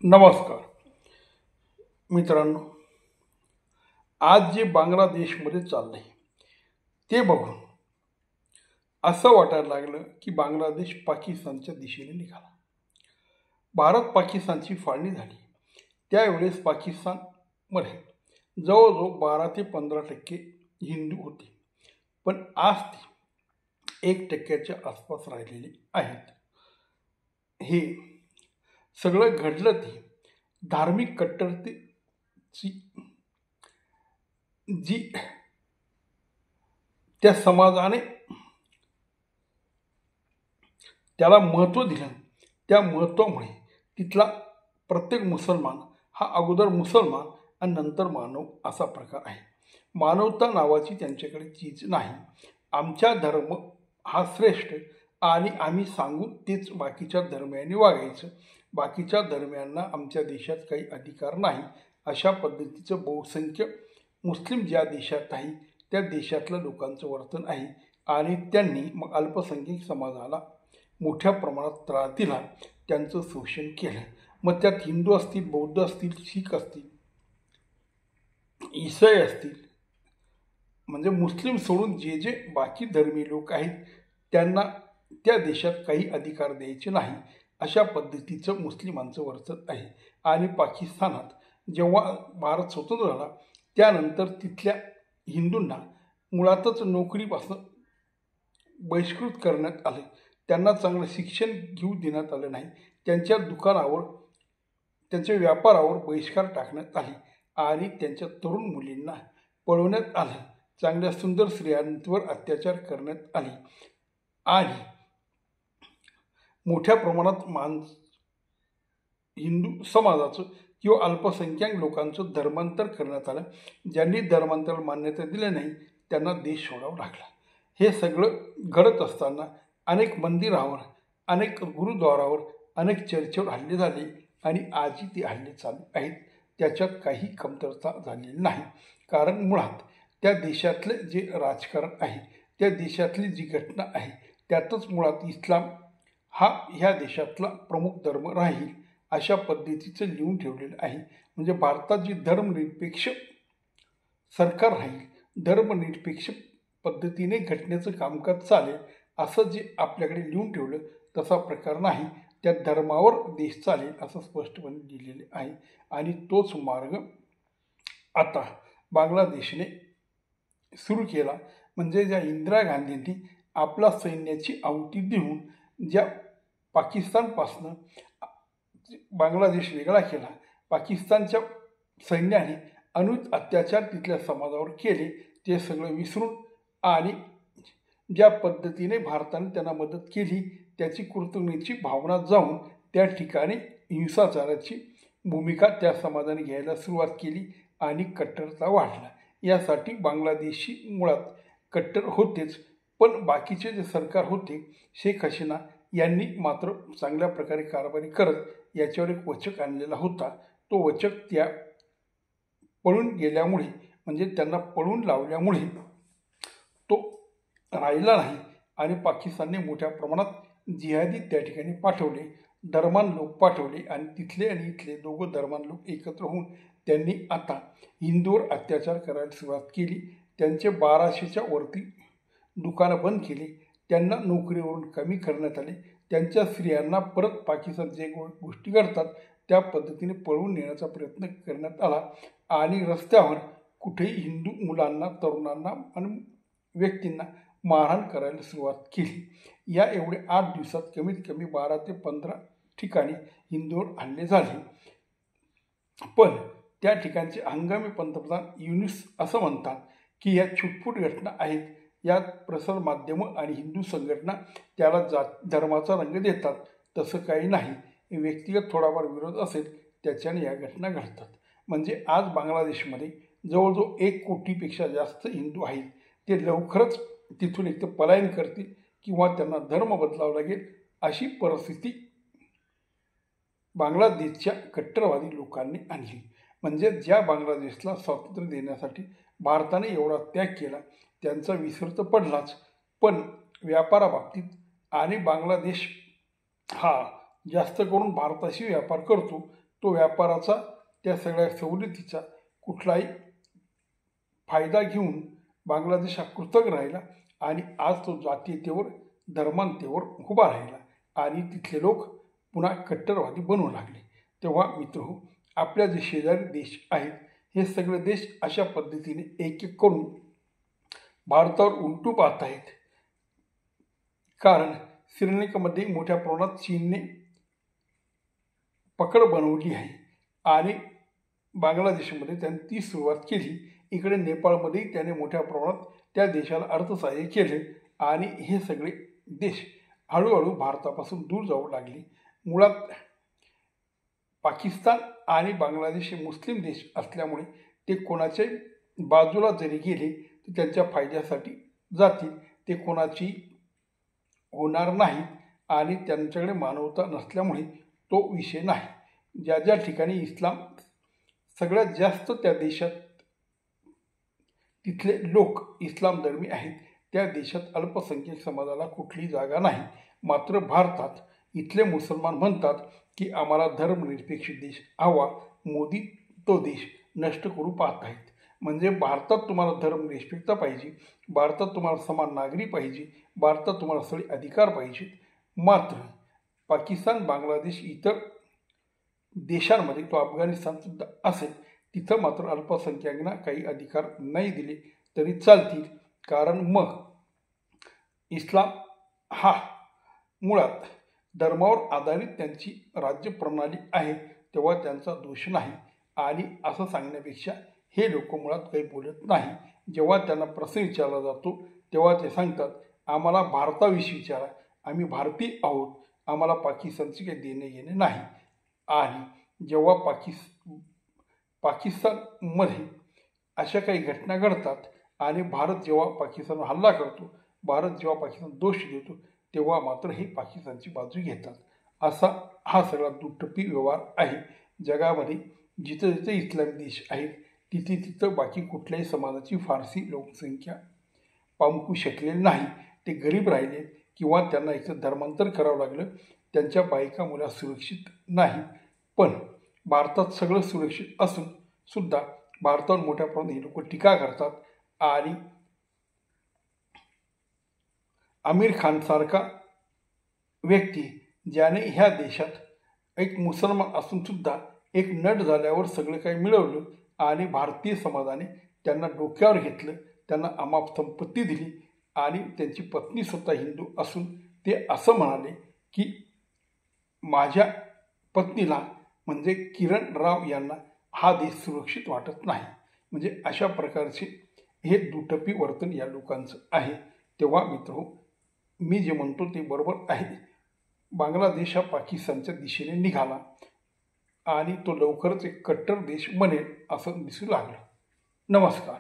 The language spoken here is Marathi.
नमस्कार मित्रांनो, आज जे बांगलादेशमध्ये चाललंय ते बघून असं वाटायला लागलं की बांगलादेश पाकिस्तानच्या दिशेने निघाला. भारत पाकिस्तानची फाळणी झाली त्यावेळेस पाकिस्तानमध्ये जवळजवळ 12 ते 15% हिंदू होते, पण आज ते 1% आसपास राहिलेले आहेत. हे सगळं घडलं ते धार्मिक कट्टरतेची जी त्या समाजाने त्याला महत्त्व दिलं, त्या महत्त्वामुळे तिथला प्रत्येक मुसलमान हा अगोदर मुसलमान आणि नंतर मानव असा प्रकार आहे. मानवता नावाची त्यांच्याकडे चीज नाही. आमचा धर्म हा श्रेष्ठ आणि आम्ही सांगू तेच बाकीच्या धर्मियांनी वागायचं, बाकीच्या धर्मियांना आमच्या देशात काही अधिकार नाही, अशा पद्धतीचं बहुसंख्य मुस्लिम ज्या देशात आहे त्या देशातल्या लोकांचं वर्तन आहे. आणि त्यांनी मग अल्पसंख्याक समाजाला मोठ्या प्रमाणात त्रास दिला, त्यांचं शोषण केलं. मग त्यात हिंदू असतील, बौद्ध असतील, शीख असतील, ईसाई असतील, म्हणजे मुस्लिम सोडून जे जे बाकी धर्मीय लोक आहेत त्यांना त्या देशात काही अधिकार द्यायचे नाही, अशा पद्धतीचं मुस्लिमांचं वर्तन आहे. आणि पाकिस्तानात जेव्हा भारत स्वतंत्र झाला त्यानंतर तिथल्या हिंदूंना मुळातच नोकरीपासून बहिष्कृत करण्यात आले. त्यांना चांगलं शिक्षण घेऊ देण्यात आलं नाही. त्यांच्या दुकानावर, त्यांच्या व्यापारावर बहिष्कार टाकण्यात आले आणि त्यांच्या तरुण मुलींना पळवण्यात आलं. चांगल्या सुंदर स्त्रियांवर अत्याचार करण्यात आले आणि मोठ्या प्रमाणात हिंदू समाजाचं किंवा अल्पसंख्याक लोकांचं धर्मांतर करण्यात आलं. ज्यांनी धर्मांतराला मान्यता दिली नाही त्यांना देश सोडावा लागला. हे सगळं घडत असताना अनेक मंदिरावर, अनेक गुरुद्वारावर, अनेक चर्चवर हल्ले झाले आणि आजही ते हल्ले चालू आहेत. त्याच्यात काही कमतरता झालेली नाही, कारण मुळात त्या देशातले जे राजकारण आहे, त्या देशातली जी घटना आहे त्यातच मुळात इस्लाम हा ह्या देशातला प्रमुख धर्म राहील अशा पद्धतीचं लिहून ठेवलेलं आहे. म्हणजे भारतात जी धर्मनिरपेक्ष सरकार राहील, धर्मनिरपेक्ष पद्धतीने घटनेचं कामकाज चालेल असं जे आपल्याकडे लिहून ठेवलं तसा प्रकार नाही. त्या धर्मावर देश चालेल असं स्पष्टपणे लिहिलेले आहे. आणि तोच मार्ग आता बांगलादेशने सुरू केला. म्हणजे ज्या इंदिरा गांधींनी आपला सैन्याची आहुती देऊन ज्या पाकिस्तानपासनं बांगलादेश वेगळा केला, पाकिस्तानच्या सैन्याने अनुचित अत्याचार तिथल्या समाजावर केले ते सगळं विसरून आणि ज्या पद्धतीने भारताने त्यांना मदत केली त्याची कृतज्ञतेची भावना जाऊन त्या ठिकाणी हिंसाचाराची भूमिका त्या समाजाने घ्यायला सुरुवात केली आणि कट्टरता वाढला. यासाठी बांगलादेशी मुळात कट्टर होतेच, पण बाकीचे जे सरकार होते शेख हसीना यांनी मात्र चांगल्या प्रकारे कारभारी करत याच्यावर एक वचक आणलेला होता. तो वचक त्या पळून गेल्यामुळे, म्हणजे त्यांना पळून लावल्यामुळे तो राहिला नाही आणि पाकिस्तानने मोठ्या प्रमाणात जिहादी त्या ठिकाणी पाठवले, धर्मान लोक पाठवले आणि तिथले आणि इथले दोघं धर्मान लोक एकत्र होऊन त्यांनी आता हिंदूवर अत्याचार करायला सुरुवात केली. त्यांचे 1200च्या वरती दुकानं बंद केली, त्यांना नोकरीवरून कमी करण्यात आले, त्यांच्या स्त्रियांना परत पाकिस्तान जे गोष्टी घडतात त्या पद्धतीने पळवून नेण्याचा प्रयत्न करण्यात आला आणि रस्त्यावर कुठेही हिंदू मुलांना, तरुणांना आणि व्यक्तींना मारहाण करायला सुरुवात केली. या एवढे 8 दिवसात कमीत कमी 12 ते 15 ठिकाणी हिंदूवर हल्ले झाले. पण त्या ठिकाणचे हंगामी पंतप्रधान युनूस असं म्हणतात की या छुटफूट घटना आहेत, या प्रसारमाध्यमं आणि हिंदू संघटना त्याला धर्माचा रंग देतात. तसं काही नाही, व्यक्तिगत थोडाफार विरोध असेल त्याच्याने या घटना घडतात. म्हणजे आज बांगलादेशमध्ये जवळजवळ 1 कोटीपेक्षा जास्त हिंदू आहेत. ते लवकरच तिथून एक तर पलायन करतील किंवा त्यांना धर्म बदलावा लागेल अशी परिस्थिती बांगलादेशच्या कट्टरवादी लोकांनी आणली. म्हणजे ज्या बांगलादेशला स्वातंत्र्य देण्यासाठी भारताने एवढा त्याग केला त्यांचा विसर तर पडलाच, पण व्यापाराबाबतीत आणि बांगलादेश हा जास्त करून भारताशी व्यापार करतो, तो व्यापाराचा, त्या सगळ्या सवलतीचा कुठलाही फायदा घेऊन बांगलादेश हा कृतज्ञ राहिला आणि आज तो जातीयतेवर, धर्मांतेवर उभा राहिला आणि तिथले लोक पुन्हा कट्टरवादी बनवू लागले. तेव्हा मित्रहो, आपल्या जे शेजारी देश आहेत हे सगळे देश अशा पद्धतीने एक एक करून भारतावर उलटू पाहत आहेत. कारण श्रीलंकेमध्ये मोठ्या प्रमाणात चीनने पकड बनवली आहे आणि बांगलादेशमध्ये त्यांनी ती सुरुवात केली. इकडे नेपाळमध्येही त्याने मोठ्या प्रमाणात त्या देशाला अर्थसहाय्य केले आणि हे सगळे देश हळूहळू भारतापासून दूर जाऊ लागले. मुळात पाकिस्तान आणि बांगलादेश हे मुस्लिम देश असल्यामुळे ते कोणाच्याही बाजूला जरी गेले तर त्यांच्या फायद्यासाठी जातील, ते कोणाची होणार नाहीत आणि त्यांच्याकडे मानवता नसल्यामुळे तो विषय नाही. ज्या ज्या ठिकाणी इस्लाम सगळ्यात जास्त त्या देशात तिथले लोक इस्लाम धर्मी आहेत त्या देशात अल्पसंख्याक समाजाला कुठली जागा नाही. मात्र भारतात इथले मुसलमान म्हणतात की आम्हाला धर्मनिरपेक्ष देश हवा, मोदी तो देश नष्ट करू पाहत आहेत. म्हणजे भारतात तुम्हाला धर्मनिरपेक्षता पाहिजे, भारतात तुम्हाला समान नागरी पाहिजे, भारतात तुम्हाला सगळे अधिकार पाहिजेत. मात्र पाकिस्तान, बांगलादेश, इतर देशांमध्ये, तो अफगाणिस्तानसुद्धा असेल, तिथं मात्र अल्पसंख्याकांना काही अधिकार नाही दिले तरी चालतील. कारण मग इस्लाम हा मुळात धर्मावर आधारित त्यांची राज्यप्रणाली आहे, तेव्हा त्यांचा दोष नाही. आणि असं सांगण्यापेक्षा हे लोक मुळात काही बोलत नाही. जेव्हा त्यांना प्रश्न विचारला जातो तेव्हा ते सांगतात, आम्हाला भारताविषयी विचारा, आम्ही भारतीय आहोत, आम्हाला पाकिस्तानचे काही देणे घेणे नाही. आणि जेव्हा पाकिस्तानमध्ये अशा काही घटना घडतात आणि भारत जेव्हा पाकिस्तानवर हल्ला करतो, भारत जेव्हा पाकिस्तान दोष देतो, तेव्हा मात्र हे पाकिस्तानची बाजू घेतात. असा हा सगळा दुटप्पी व्यवहार आहे. जगामध्ये जिथं जिथं इस्लामी देश आहेत तिथे तिथं बाकी कुठल्याही समाजाची फारसी लोकसंख्या पामकू शकलेली नाही. ते गरीब राहिले किंवा त्यांना इथं धर्मांतर करावं लागलं, त्यांच्या बायका मुला सुरक्षित नाही. पण भारतात सगळं सुरक्षित असून सुद्धा भारतावर मोठ्या प्रमाणात हे लोक टीका करतात. आणि आमिर खानसारखा व्यक्ती ज्याने ह्या देशात एक मुसलमान असून सुद्धा एक नट झाल्यावर सगळं काही मिळवलं आणि भारतीय समाजाने त्यांना डोक्यावर घेतलं, त्यांना अमाप संपत्ती दिली आणि त्यांची पत्नी स्वतः हिंदू असून ते असं म्हणाले की माझ्या पत्नीला म्हणजे किरण राव यांना हा देश सुरक्षित वाटत नाही. म्हणजे अशा प्रकारचे हे दुटप्पी वर्तन या लोकांचं आहे. तेव्हा मित्रहो, मी जे म्हणतो ते बरोबर आहे. बांगलादेश हा पाकिस्तानच्या दिशेने निघाला आणि तो लवकरच एक कट्टर देश बनेल असं दिसू लागलं. नमस्कार.